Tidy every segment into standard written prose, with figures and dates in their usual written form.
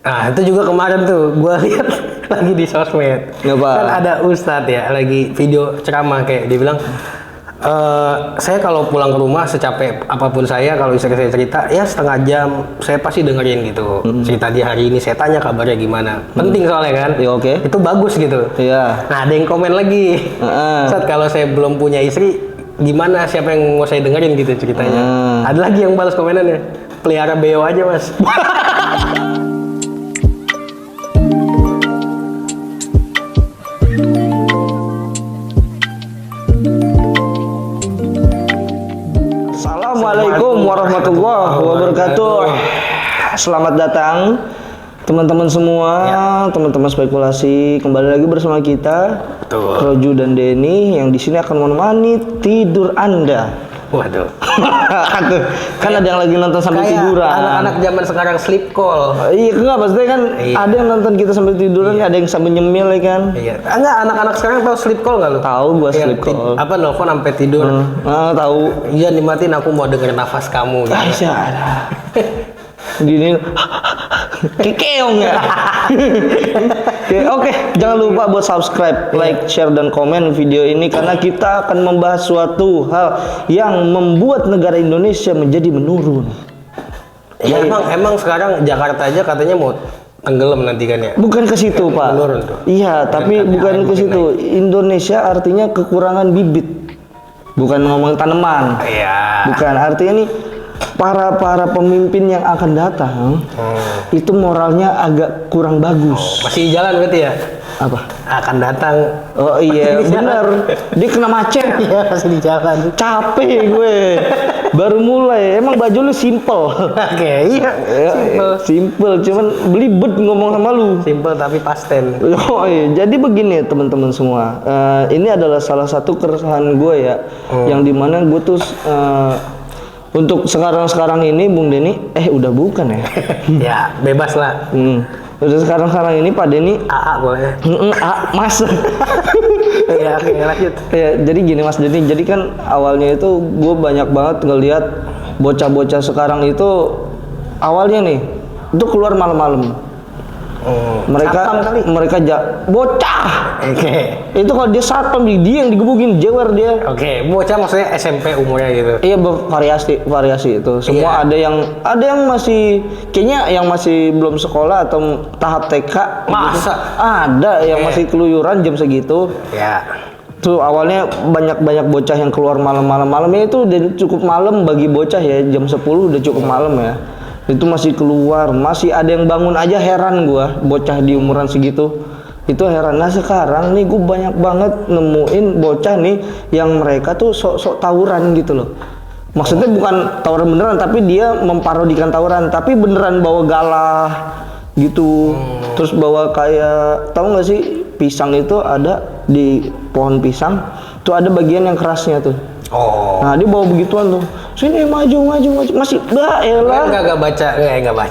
Nah itu juga kemarin tuh gue lihat lagi di sosmed. Apa? Kan ada ustadz ya lagi video ceramah kayak dia bilang, saya kalau pulang ke rumah secapek apapun saya, kalau istri saya cerita ya setengah jam saya pasti dengerin gitu cerita dia hari ini, saya tanya kabarnya gimana. Penting soalnya kan. Ya, oke. Itu bagus gitu. Iya. Nah ada yang komen lagi, Ustadz kalau saya belum punya istri gimana, siapa yang mau saya dengerin gitu ceritanya. Ada lagi yang balas komenannya, pelihara beo aja mas. Assalamualaikum warahmatullahi wabarakatuh. Selamat datang teman-teman semua, teman-teman spekulasi, kembali lagi bersama kita, Roju dan Denny, yang di sini akan menemani tidur Anda. Waduh. Aduh, kan ada yang lagi nonton sambil tiduran. Anak-anak zaman sekarang sleep call. Iya, enggak maksudnya kan ada yang nonton kita sambil tiduran, ada yang sambil nyemil ya kan. Iya. Enggak, anak-anak sekarang tahu sleep call nggak lu? Tahu gua sleep call. Apa nelfon sampai tidur? Tahu. Iya, dimatiin, aku mau denger nafas kamu. Gitu. Aisyah. Gini kekeong ya. Oke, jangan lupa buat subscribe, like, share, dan komen video ini karena kita akan membahas suatu hal yang membuat negara Indonesia menjadi menurun. Ya, emang sekarang Jakarta aja katanya mau tenggelam nanti kan ya? Bukan ke situ, Pak. Menurun tuh. Iya, tapi bukan ke situ. Indonesia artinya kekurangan bibit. Bukan ngomong tanaman. Iya. Bukan, artinya nih para pemimpin yang akan datang itu moralnya agak kurang bagus. Masih jalan berarti ya? Apa? Akan datang. Oh iya, benar. Dia kena macet. Iya, masih di jalan. Capek gue. Baru mulai. Emang baju lu simple. Oke, iya. Simple, cuman belibet ngomong sama lu. Simple tapi pasten. Oh iya, jadi begini teman-teman semua. Ini adalah salah satu keresahan gue ya, yang dimana gue tuh untuk sekarang ini Bung Denny, udah bukan ya? Ya, bebas lah. Udah sekarang ini Pak Denny AA boleh. Mas. Ya, oke, lanjut. Ya, jadi gini Mas Denny, jadi kan awalnya itu gue banyak banget ngelihat bocah-bocah sekarang itu awalnya nih, itu keluar malam-malam. Mereka bocah. Oke. Itu kalau dia satpam dia yang digebukin, jewer dia. Oke, bocah maksudnya SMP umurnya gitu. Iya, variasi itu. Semua ada yang masih kayaknya yang masih belum sekolah atau tahap TK. Masa? Gitu. Ada yang masih keluyuran jam segitu. Ya. Tuh awalnya banyak bocah yang keluar malamnya itu udah cukup malam bagi bocah ya, jam 10 udah cukup malam ya. Itu masih keluar, masih ada yang bangun aja, heran gua, bocah di umuran segitu. Itu heran. Nah sekarang nih gue banyak banget nemuin bocah nih yang mereka tuh sok-sok tawuran gitu loh. Maksudnya bukan tawuran beneran, tapi dia memparodikan tawuran, tapi beneran bawa galah gitu. Terus bawa kayak, tahu nggak sih pisang itu ada di pohon pisang, tuh ada bagian yang kerasnya tuh. Nah dia bawa begituan tuh, sini maju, masih elah. Enggak baca,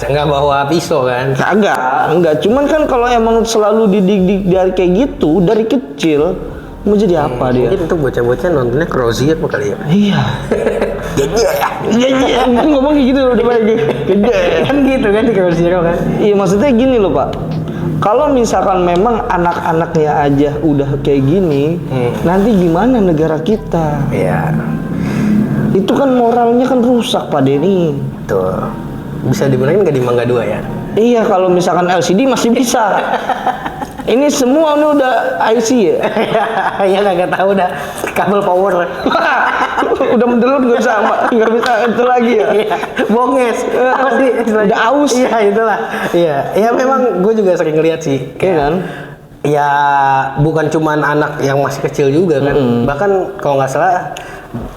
enggak bawa pisau kan? Enggak. Cuman kan kalau emang selalu dididik dari kayak gitu dari kecil, mau jadi apa dia? Mungkin tuh bocah-bocah nontonnya Crozier apa kali ya? Iya. Iya. Ngomong kayak gitu udah lagi. Kan gitu kan di Crozier kan? Iya, maksudnya gini loh Pak. Kalau misalkan memang anak-anaknya aja udah kayak gini, nanti gimana negara kita? Iya. Itu kan moralnya kan rusak Pak Denny. Tuh. Bisa dibenerin nggak di Mangga 2 ya? Iya, kalau misalkan LCD masih bisa. Ini semua ini udah IC ya? Ya nggak tahu dah. Kabel power. Udah mendelut nggak bisa itu lagi ya? Bonges. Apa sih? Udah aus. Iya itulah. Iya. Ya memang gue juga sering ngeliat sih. Iya kan? Ya bukan cuman anak yang masih kecil juga kan. Bahkan kalau nggak salah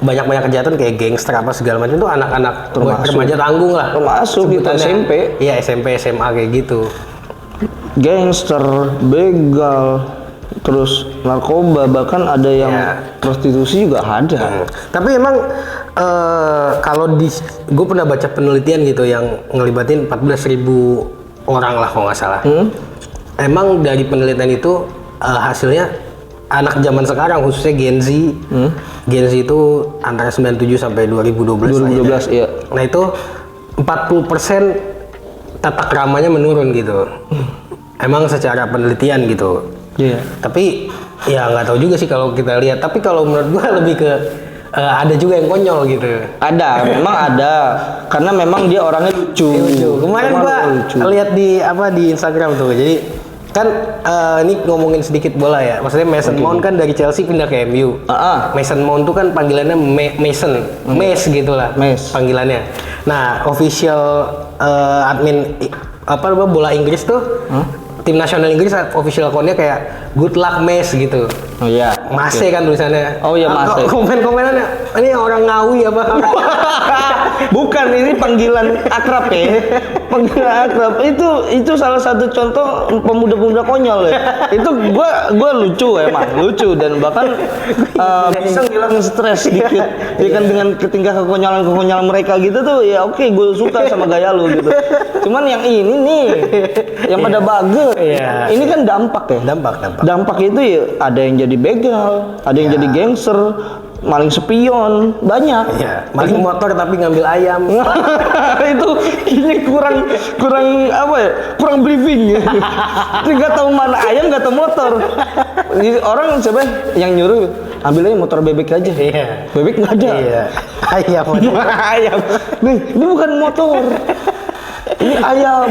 banyak kejahatan kayak gangster apa segala macam tuh anak-anak remaja tanggung lah. Termasuk itu SMP. Iya SMP SMA kayak gitu. Gangster, begal, terus narkoba, bahkan ada yang prostitusi juga ada. Tapi emang kalau gue pernah baca penelitian gitu yang ngelibatin 14.000 orang lah kalau nggak salah. Emang dari penelitian itu hasilnya anak zaman sekarang khususnya Gen Z itu antara 97 sampai 2012 iya. Nah itu 40% tata keramanya menurun gitu. Emang secara penelitian gitu. Iya. Tapi ya nggak tahu juga sih kalau kita lihat. Tapi kalau menurut gua lebih ke ada juga yang konyol gitu. Ada, memang ada. Karena memang dia orangnya lucu. Kemarin gua lihat di Instagram tuh. Jadi kan ini ngomongin sedikit bola ya. Maksudnya Mason Mount kan dari Chelsea pindah ke MU. Mason Mount tuh kan panggilannya Mason, Mace gitulah. Panggilannya. Nah, official admin bola Inggris tuh tim nasional Inggris official account-nya kayak good luck Mace gitu. Oh iya. Mase kan tulisannya. Oh iya Mase. Komen-komenannya ini orang Ngawi apa? Bukan, ini panggilan akrab ya. Panggilan akrab. Itu salah satu contoh pemuda-pemuda konyol ya. Itu gua lucu emang, lucu dan bahkan bisa hilang stres sedikit. Ya kan dengan ketingkah kekonyolan mereka gitu tuh ya oke, gue suka sama gaya lu gitu. Cuman yang ini nih yang pada bage. Ini kan dampak ya. Dampak itu ya ada yang jadi begal, ada yang jadi gangster, maling spion, banyak. Iya, maling motor tapi ngambil ayam. Itu ini kurang apa ya? Kurang briefing ya. Nggak tahu mana ayam, nggak tahu motor. Jadi orang siapa yang nyuruh ambil aja motor bebek aja. Iya. Bebek nggak ada. Iya. Ayam. Ayam. Nih, ini bukan motor. Ini ayam.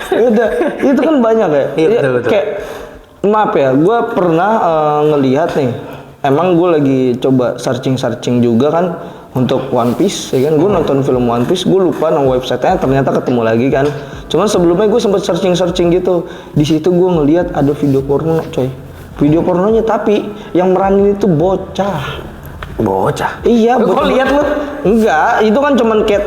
Udah, itu kan banyak ya. Iya, betul. Kayak maaf ya, gue pernah ngelihat nih. Emang gue lagi coba searching juga kan untuk One Piece, ya kan? Gue nonton film One Piece, gue lupa nama websitenya, ternyata ketemu lagi kan. Cuman sebelumnya gue sempat searching gitu. Di situ gue ngelihat ada video porno, coy. Video pornonya tapi yang meranin itu bocah. Bocah? Iya, bocah. Kok lihat lu? Enggak, itu kan cuman kayak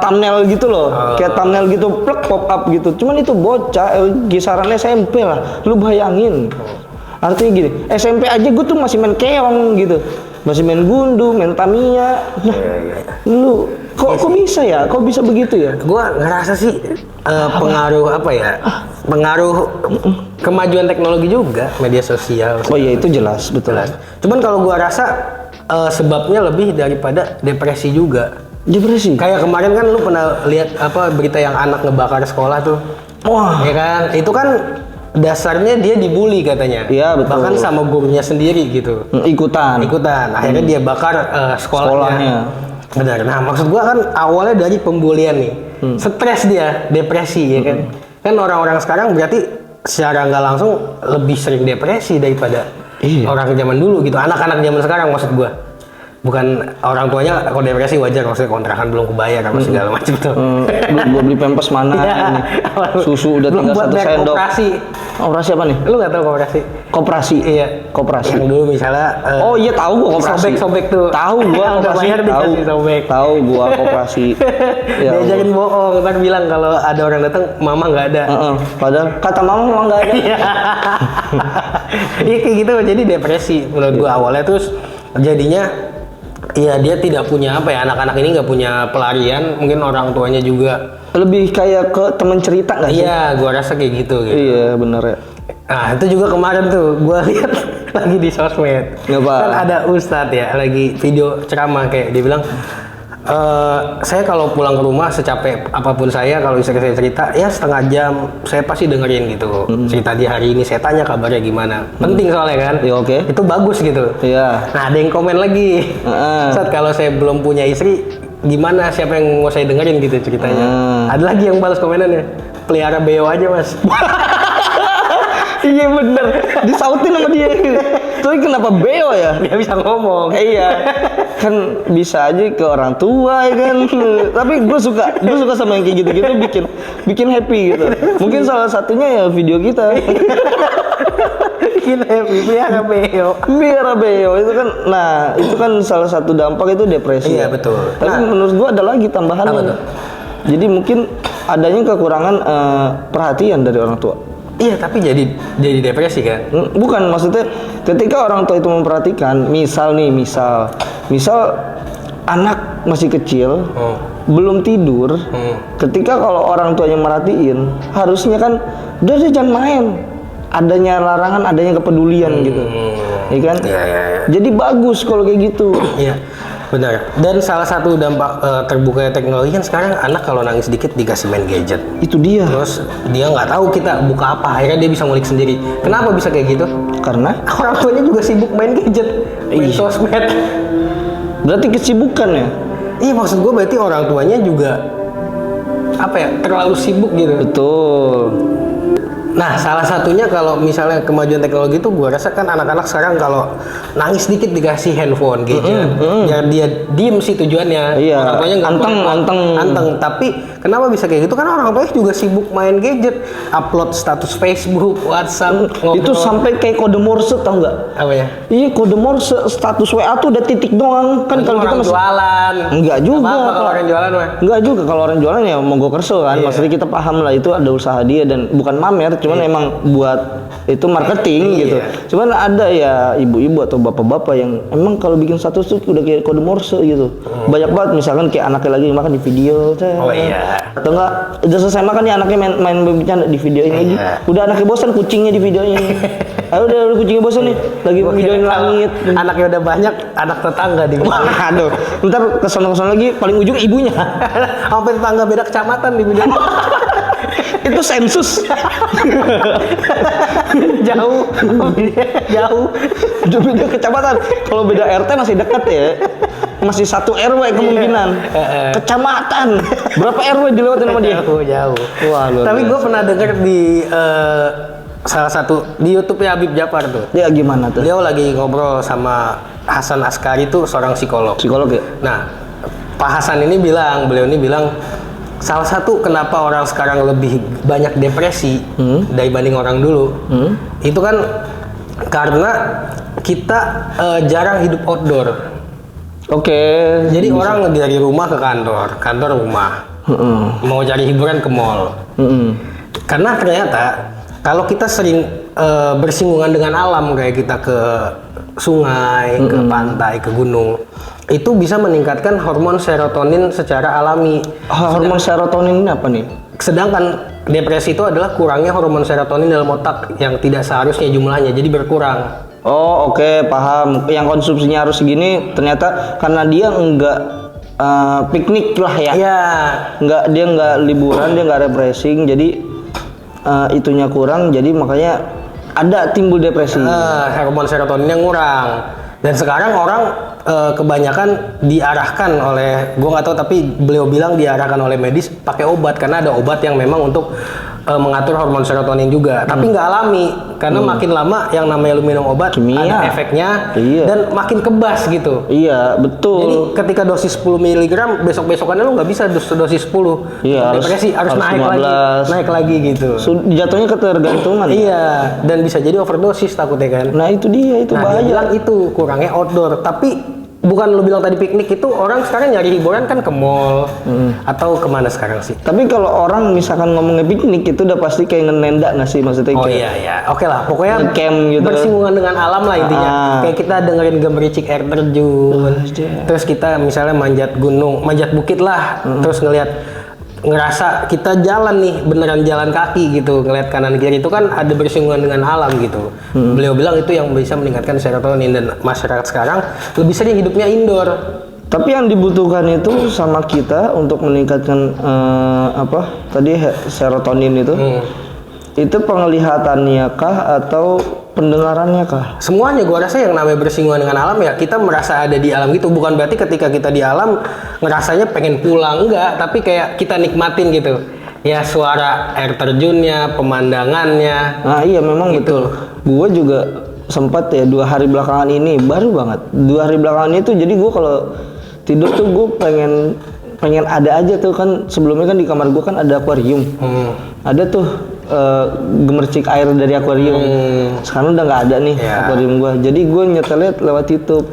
thumbnail gitu loh. Kayak thumbnail gitu, plek pop up gitu. Cuman itu bocah, kisaran SMP lah. Lu bayangin. Artinya gini, SMP aja gue tuh masih main keong gitu. Masih main gundu, main Tamiya. Nah, lu kok bisa ya? Kok bisa begitu ya? Gua ngerasa sih pengaruh apa ya? Pengaruh kemajuan teknologi juga, media sosial. Oh iya, itu jelas, betul. Cuman kalau gua rasa sebabnya lebih daripada depresi juga. Depresi? Kayak kemarin kan lu pernah lihat berita yang anak ngebakar sekolah tuh. Wah. Ya kan? Itu kan dasarnya dia dibully katanya. Iya, betul. Bahkan sama gurunya sendiri gitu. Ikutan. Akhirnya dia bakar sekolahnya. Benar. Nah, maksud gua kan awalnya dari pembulian nih. Stres dia, depresi ya kan. Kan orang-orang sekarang berarti secara nggak langsung lebih sering depresi daripada orang zaman dulu gitu. Anak-anak zaman sekarang maksud gua. Bukan orang tuanya kalau depresi wajar, maksudnya kontrakan belum kebayar apa segala macam tuh. Gua beli pempes mana ini. Susu udah tinggal 1 sendok. Operasi apa nih? Lu nggak tahu koperasi? Koperasi. Iya. Koperasi. Yang dulu misalnya oh iya, tahu gua koperasi. Sobek tuh. Tahu gua koperasi. Tahu. Sobek. Tahu gua koperasi. Ya, diajarin bohong, ntar bilang kalau ada orang datang mama nggak ada. Padahal kata mama nggak ada. Iya kayak gitu, jadi depresi menurut gua awalnya. Terus jadinya iya, dia tidak punya apa ya, anak-anak ini nggak punya pelarian, mungkin orang tuanya juga lebih kayak ke temen cerita nggak sih? Iya, gua rasa kayak gitu. Iya, bener ya. Nah, itu juga kemarin tuh gua lihat lagi di sosmed. Kan ada ustadz ya, lagi video ceramah kayak dia bilang, saya kalau pulang ke rumah secapek apapun saya, kalau istri saya cerita ya setengah jam saya pasti dengerin gitu. Cerita dia hari ini, saya tanya kabarnya gimana. Penting soalnya kan. Ya, oke. Itu bagus gitu. Iya. Nah, ada yang komen lagi. Saat kalau saya belum punya istri, gimana, siapa yang mau saya dengerin gitu ceritanya. Ada lagi yang balas komenannya, pelihara beo aja mas. Iya bener, disautin sama dia. Tapi kenapa beo ya? Dia bisa ngomong. Iya, kan bisa aja ke orang tua ya kan. Tapi gue suka sama yang kayak gitu-gitu, bikin happy gitu. Mungkin salah satunya ya video kita. Bikin happy, Biara beo itu kan. Nah, itu kan salah satu dampak itu depresi. Iya betul. Tapi menurut gue ada lagi tambahannya. Jadi mungkin adanya kekurangan perhatian dari orang tua. Iya, tapi jadi depresi kan? Bukan, maksudnya ketika orang tua itu memperhatikan, misal anak masih kecil, belum tidur, ketika kalau orang tuanya merhatiin, harusnya kan udah jangan main. Adanya larangan, adanya kepedulian gitu. Ya kan? Iya. Jadi bagus kalau kayak gitu. Iya. benar. Dan salah satu dampak terbukanya teknologi kan sekarang anak kalau nangis dikit dikasih main gadget. Itu dia. Terus dia nggak tahu kita buka apa, akhirnya dia bisa ngulik sendiri. Kenapa bisa kayak gitu? Karena Orang tuanya juga sibuk main gadget, main Iya. sosmed. berarti kesibukan ya. Iya, maksud gue berarti orang tuanya juga apa ya, terlalu sibuk gitu. Betul. Nah, salah satunya kalau misalnya kemajuan teknologi itu gue rasa kan anak-anak sekarang kalau nangis dikit dikasih handphone gadget, biar dia diem sih tujuannya. Iya, Orang tuanya nggak anteng. Tapi kenapa bisa kayak gitu? Karena orang tuanya juga sibuk main gadget, upload status Facebook, WhatsApp, Itu sampai kayak kode Morse, tau nggak? apa ya? Iya, kode Morse, status WA tuh udah titik doang. Kan kalau kita orang masih jualan. Enggak juga. Apa kalau orang jualan mah? Enggak juga, kalau orang jualan ya monggo kerso kan. Iya. Maksudnya kita paham lah itu ada usaha dia dan bukan mamer, cuman emang buat itu marketing Iya. gitu. Cuman ada ya ibu-ibu atau bapak-bapak yang emang kalau bikin status tuh udah kayak kode Morse gitu. Banyak banget misalkan kayak anaknya lagi makan di video. Oh iya. Atau enggak udah selesai makan nih anaknya main bercanda di video ini. Iya. Udah anaknya bosan kucingnya di video ini. Ayo udah kucingnya bosan nih lagi videoin langit. Anaknya udah banyak, anak tetangga di Aduh, ntar kesana lagi paling ujung ibunya. sampai tetangga beda kecamatan di video. Itu sensus. jauh, jauh. Udah beda kecamatan. Kalau beda RT masih dekat ya. Masih satu RW kemungkinan. Kecamatan. Berapa RW dilewatin sama dia? Jauh. Wah, luar Tapi biasa. gue pernah denger di salah satu di YouTube ya Habib Jafar tuh. Dia gimana tuh? Beliau lagi ngobrol sama Hasan Askari tuh seorang psikolog. Psikolog ya? Nah, Pak Hasan ini bilang, beliau ini bilang salah satu kenapa orang sekarang lebih banyak depresi dibanding orang dulu, itu kan karena kita jarang hidup outdoor. Oke. Jadi orang dari rumah ke kantor, kantor rumah, mau cari hiburan ke mall. Karena ternyata kalau kita sering bersinggungan dengan alam kayak kita ke sungai, ke pantai, ke gunung, itu bisa meningkatkan hormon serotonin secara alami. Hormon serotonin ini apa nih? Sedangkan depresi itu adalah kurangnya hormon serotonin dalam otak yang tidak seharusnya jumlahnya, jadi berkurang. Oh oke, paham. Yang konsumsinya harus segini, ternyata karena dia enggak piknik lah ya. Iya. Dia enggak liburan, dia enggak refreshing, jadi itunya kurang, jadi makanya ada timbul depresi. Hormon serotoninnya ngurang. Dan sekarang orang kebanyakan diarahkan oleh, gue nggak tahu tapi beliau bilang diarahkan oleh medis pakai obat karena ada obat yang memang untuk mengatur hormon serotonin juga, tapi nggak alami karena makin lama yang namanya lu minum obat Kimia. ada efeknya Iya. dan makin kebas gitu. Iya, betul. Jadi ketika dosis 10 mg besok-besokannya lu nggak bisa dosis 10. Iya, Depresi harus naik 15. naik lagi gitu. Jatuhnya ketergantungan. Iya, dan bisa jadi overdosis takutnya kan. Nah itu dia, itu Nah, dia bahaya. bilang itu kurangnya outdoor, tapi bukan lu bilang tadi piknik itu orang sekarang nyari hiburan kan ke mall atau kemana sekarang sih? Tapi kalau orang misalkan ngomongnya piknik itu udah pasti kayak ngenenda nggak sih, maksudnya Oh kayak iya, oke lah, pokoknya ngecamp gitu. bersinggungan dengan alam lah intinya. Ah. Kayak kita dengerin gemericik air terjun, terus kita misalnya manjat gunung, manjat bukit lah, terus ngerasa kita jalan nih beneran jalan kaki gitu, ngeliat kanan kiri itu kan ada bersinggungan dengan alam gitu. Beliau bilang itu yang bisa meningkatkan serotonin dan masyarakat sekarang lebih sering hidupnya indoor. Tapi yang dibutuhkan itu sama kita untuk meningkatkan serotonin itu penglihatannya kah atau pendengarannya kah? Semuanya gua rasa yang namanya bersinggungan dengan alam ya kita merasa ada di alam gitu, bukan berarti ketika kita di alam ngerasanya pengen pulang, enggak, tapi kayak kita nikmatin gitu ya, suara air terjunnya, pemandangannya. Nah iya memang betul. Gue juga sempat ya 2 hari belakangan ini, baru banget 2 hari belakangan itu, jadi gue kalau tidur tuh gue pengen ada aja tuh kan, sebelumnya kan di kamar gue kan ada akuarium, ada tuh gemercik air dari akuarium. Sekarang udah nggak ada nih akuarium gua. Jadi gue nyetelnya lewat YouTube.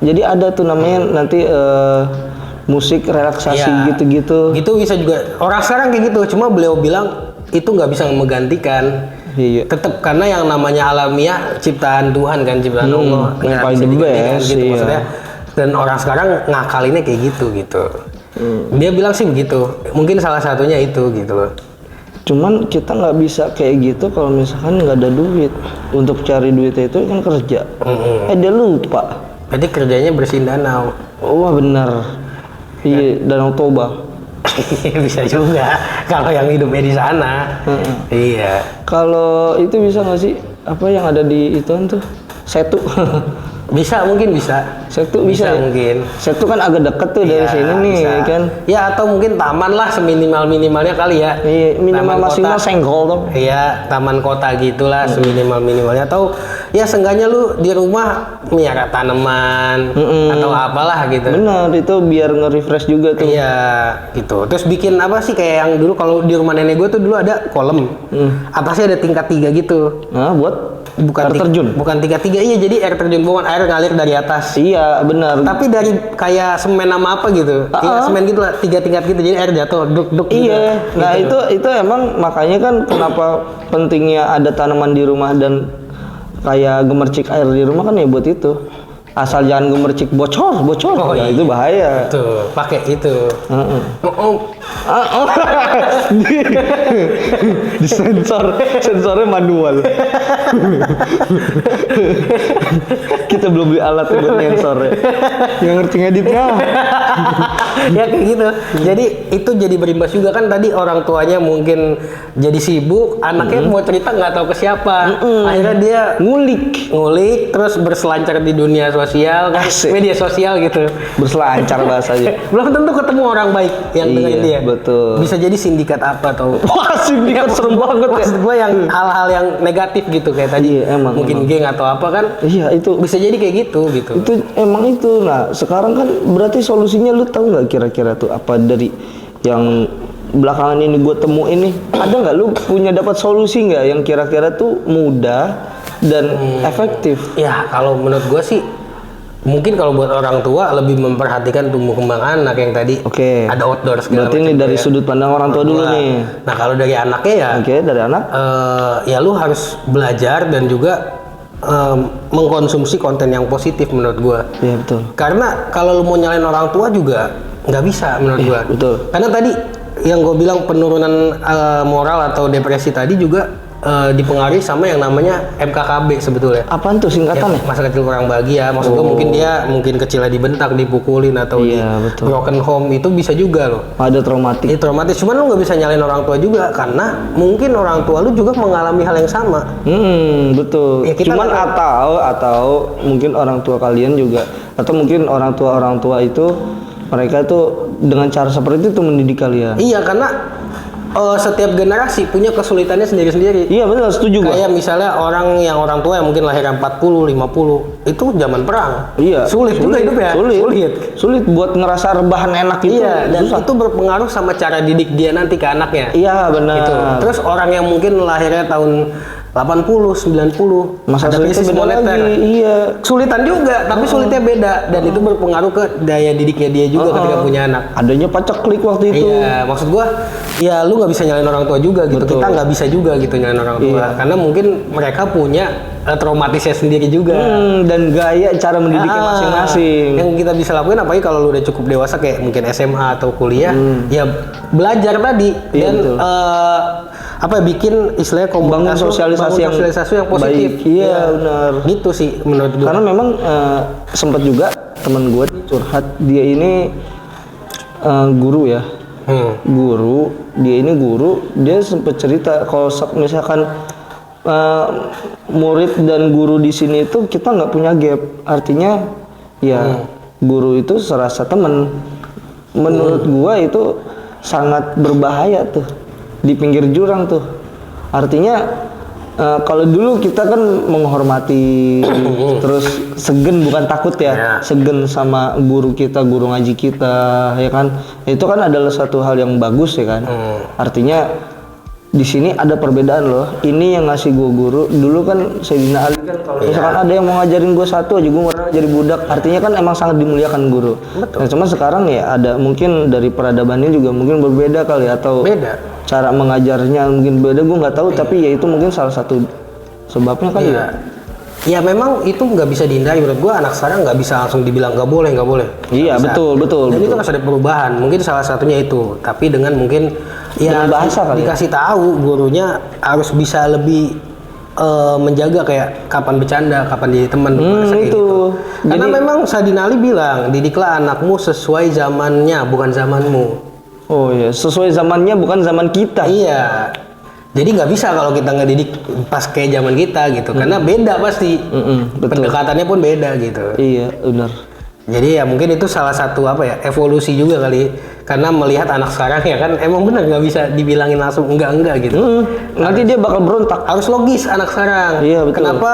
Jadi ada tuh namanya nanti musik relaksasi gitu-gitu. Gitu bisa juga. Orang sekarang kayak gitu. Cuma beliau bilang itu nggak bisa menggantikan. Iya. Tetap karena yang namanya alamiah ciptaan Tuhan kan, ciptaan Allah. Yang Nggak paling bisa the digantikan best, gitu iya. maksudnya. Dan orang sekarang ngakalinnya kayak gitu. Dia bilang sih begitu. Mungkin salah satunya itu gitu loh. Cuman kita nggak bisa kayak gitu kalau misalkan nggak ada duit. Untuk cari duit itu kan kerja. Dia lupa. Berarti kerjanya bersihin danau. Wah benar. Iya, Danau Toba. Bisa juga kalau yang hidupnya di sana. Iya. Kalau itu bisa nggak sih? Apa yang ada di itu tuh? Setu. Bisa, mungkin bisa. Setu bisa ya? Mungkin. Setu kan agak deket tuh dari Iya, sini nih, bisa. kan? Ya atau mungkin taman lah seminimal-minimalnya kali ya. Iya, minimal Taman maksimal kota. senggol dong. Iya, taman kota gitulah seminimal-minimalnya. Atau ya seenggaknya lu di rumah miara tanaman atau apalah gitu. Benar, itu biar nge-refresh juga tuh. Iya, gitu. Terus bikin apa sih kayak yang dulu kalau di rumah nenek gue tuh dulu ada kolam. Atasnya ada tingkat 3 gitu. Nah, buat Bukan air terjun. Bukan tingkat 3, iya jadi air terjun, bukan air ngalir dari atas. Iya, benar. Tapi dari kayak semen sama apa gitu. Iya, semen gitu lah, 3 tingkat gitu. Jadi air jatuh, duk gitu. Iya. Nah, Gitu. itu emang makanya kan kenapa pentingnya ada tanaman di rumah dan kayak gemercik air di rumah kan ya buat itu. Asal jangan gemercik bocor. Oh, Nah, iya. itu bahaya. Tuh, pakai itu. Heeh. Oh, Sensornya manual. Kita belum beli alat buat sensor ya. Yang ngerti ngeditnya. ya kayak gitu. Jadi itu jadi berimbas juga kan tadi orang tuanya mungkin jadi sibuk, anaknya mau cerita nggak tahu ke siapa. Akhirnya dia ngulik terus berselancar di dunia sosial kan, Asik. media sosial gitu. Berselancar bahasanya. Belum tentu ketemu orang baik yang Iya, dengerin dia. betul. Bisa jadi sindikat apa atau Wah, sindikat serem banget ya. maksud gue yang hal-hal yang negatif gitu kayak tadi. Iya, emang, mungkin geng atau apa kan Iya, itu bisa jadi kayak gitu. itu emang itu. Nah, sekarang kan berarti solusinya lu tahu nggak kira-kira tuh apa dari yang belakangan ini gue temuin nih, ada nggak lu punya dapat solusi nggak yang kira-kira tuh mudah dan efektif? Ya kalau menurut gue sih mungkin kalau buat orang tua lebih memperhatikan tumbuh kembang anak yang tadi Oke. ada outdoor segala Berarti ini macam dari ya. sudut pandang orang tua dulu nih. Nah kalau dari anaknya ya Oke, dari anak. ya lu harus belajar dan juga mengkonsumsi konten yang positif menurut gua. Iya, betul. Karena kalau lu mau nyalain orang tua juga nggak bisa menurut gua. betul. Karena tadi yang gue bilang penurunan moral atau depresi tadi juga dipengaruhi sama yang namanya MKKB sebetulnya. Apaan tuh Ya, singkatannya? masa kecil kurang bahagia. Maksud gue mungkin kecilnya dibentak, dipukulin atau Iya, di betul. broken home itu bisa juga loh. Ada traumatik. Itu traumatis. Cuman lu nggak bisa nyalain orang tua juga karena mungkin orang tua lu juga mengalami hal yang sama. Betul. Ya, kita Cuman nggak atau mungkin orang tua kalian juga atau mungkin orang tua itu mereka tuh dengan cara seperti itu mendidik kalian. Iya karena setiap generasi punya kesulitannya sendiri-sendiri. Iya, betul, setuju gua. Kayak misalnya orang tua yang mungkin lahiran 40, 50 itu zaman perang. Iya. Sulit juga hidupnya. Sulit buat ngerasa rebahan enak gitu. Iya, dan susah. itu berpengaruh sama cara didik dia nanti ke anaknya. Iya, benar. Gitu. Terus orang yang mungkin lahirnya tahun 80, 90, Masa ada sulitnya krisis beda moneter. lagi. Iya. Sulitan juga, tapi sulitnya beda dan itu berpengaruh ke daya didiknya dia juga ketika punya anak. Adanya paceklik waktu itu. Iya, maksud gua, ya lu nggak bisa nyalain orang tua juga gitu. Betul. Kita nggak bisa juga gitu nyalain orang tua, Iya. karena mungkin mereka punya traumatisnya sendiri juga. Dan gaya cara mendidiknya masing-masing. Yang kita bisa lakuin apalagi kalau lu udah cukup dewasa kayak mungkin SMA atau kuliah, ya belajar tadi Iya, dan betul. bikin istilahnya komunitas Bangun sosialisasi yang yang positif. baik. Iya, benar. Gitu sih menurut gua. Karena memang sempat juga teman gue curhat, dia ini guru ya. Dia sempat cerita kalau misalkan murid dan guru di sini itu kita nggak punya gap, artinya ya guru itu serasa teman. Menurut gua itu sangat berbahaya tuh di pinggir jurang tuh, artinya kalau dulu kita kan menghormati terus segen, bukan takut ya, segen sama guru kita, guru ngaji kita ya kan, itu kan adalah satu hal yang bagus ya kan. Artinya di sini ada perbedaan loh. Ini yang ngasih gue guru dulu kan Sayyidina Ali kan, kalau misalkan ada yang mau ngajarin gue satu aja, gue pernah jadi budak. Artinya kan emang sangat dimuliakan guru. Nah, cuma sekarang ya ada mungkin dari peradabannya juga mungkin berbeda kali, atau Beda. cara mengajarnya mungkin beda, gue nggak tahu. Tapi ya itu mungkin salah satu sebabnya kali ya. Ya memang itu nggak bisa dihindari menurut gua, anak sekarang nggak bisa langsung dibilang nggak boleh. Iya, Nggak bisa. betul. Dan itu harus ada perubahan. Mungkin salah satunya itu. Tapi dengan mungkin Dengan bahasa kali ya? dikasih tahu gurunya harus bisa lebih menjaga kayak kapan bercanda, kapan jadi teman pada saat kayak itu. gitu. Karena Jadi- memang Sadin Ali bilang, didiklah anakmu sesuai zamannya, bukan zamanmu. Oh iya, sesuai zamannya bukan zaman kita. Iya. Jadi nggak bisa kalau kita ngedidik pas kayak zaman kita gitu, karena beda pasti. Betul. Pendekatannya pun beda gitu. Iya, benar. Jadi ya mungkin itu salah satu apa ya, evolusi juga kali, karena melihat anak sekarang ya kan emang benar nggak bisa dibilangin langsung enggak gitu. Nanti dia bakal berontak. Harus logis anak sekarang. Iya, betul. Kenapa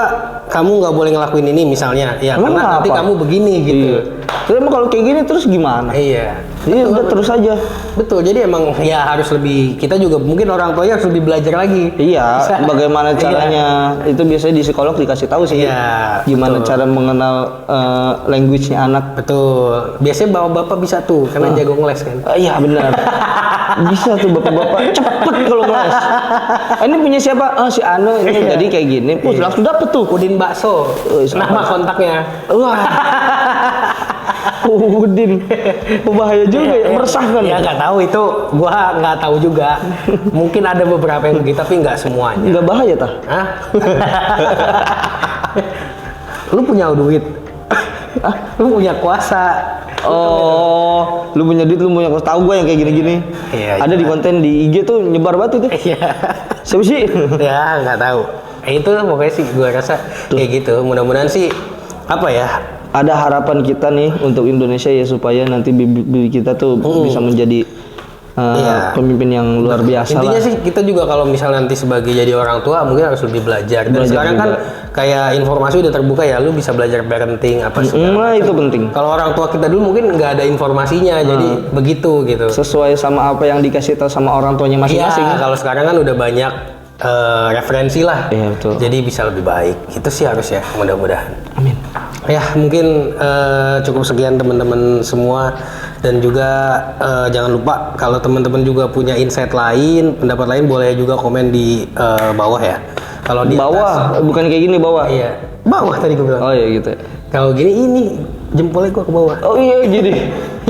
kamu nggak boleh ngelakuin ini misalnya? Ya Emang karena nanti apa? kamu begini gitu. Iya. Terus emang kalau kayak gini terus gimana? Iya. Iya, udah terus aja. Betul. Jadi emang ya harus lebih, kita juga mungkin orang tuanya harus lebih belajar lagi. Iya, Bisa. bagaimana Iya. caranya? Itu biasanya di psikolog dikasih tahu sih. Iya, Gimana betul. cara mengenal language-nya anak. Betul. Biasanya bapak-bapak bisa tuh karena jago ngeles kan. Iya benar. Bisa tuh bapak-bapak cepet kalau ngeles. Ini punya siapa? Oh si Anu ini Iya. jadi kayak gini. Langsung dapet tuh. Udin Bakso. Nama kontaknya. Wah. Udin. Bahaya juga ya, meresahkan. Ya nggak tahu itu, gua nggak tahu juga. Mungkin ada beberapa yang begitu tapi nggak semuanya. Enggak bahaya tah? Hah? Lu punya duit. Lu punya kuasa. Oh, lu punya duit, lu punya tahu gue yang kayak gini-gini. Iya, Ada di konten di IG tuh nyebar banget itu. Iya. Siapa sih? Ya nggak tahu. Itu pokoknya sih gua rasa kayak gitu. Mudah-mudahan sih apa ya? Ada harapan kita nih untuk Indonesia ya supaya nanti bibit kita tuh bisa menjadi Iya. pemimpin yang luar biasa Intinya lah. sih kita juga kalau misalnya nanti sebagai jadi orang tua mungkin harus lebih belajar. Dan Belajar sekarang juga. kan kayak informasi udah terbuka ya, lu bisa belajar parenting apa segala. Nah, itu penting. Kalau orang tua kita dulu mungkin nggak ada informasinya, jadi begitu gitu. Sesuai sama apa yang dikasih tahu sama orang tuanya masing-masing. Iya, kalau sekarang kan udah banyak referensi lah. Iya, betul. Jadi bisa lebih baik. Itu sih harus ya, mudah-mudahan. Amin. Ya mungkin cukup sekian teman-teman semua, dan juga jangan lupa kalau teman-teman juga punya insight lain, pendapat lain boleh juga komen di bawah ya. Kalau di Bawah, bukan kayak gini bawah. atas, iya bawah tadi gue bilang. Oh iya gitu. Kalau gini ini jempolnya gua ke bawah. Oh iya gini.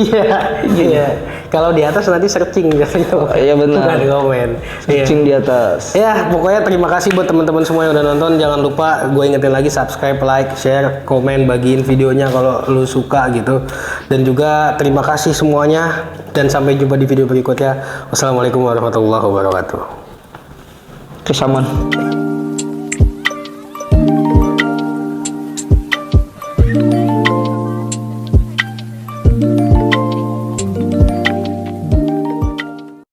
Iya, iya. Kalau di atas nanti searching biasanya. Iya, benar. Bukan komen. Iya. Cing di atas. Ya, pokoknya terima kasih buat teman-teman semua yang udah nonton. Jangan lupa gue ingetin lagi subscribe, like, share, komen, bagiin videonya kalau lu suka gitu. Dan juga terima kasih semuanya dan sampai jumpa di video berikutnya. Wassalamualaikum warahmatullahi wabarakatuh. Kesamaan.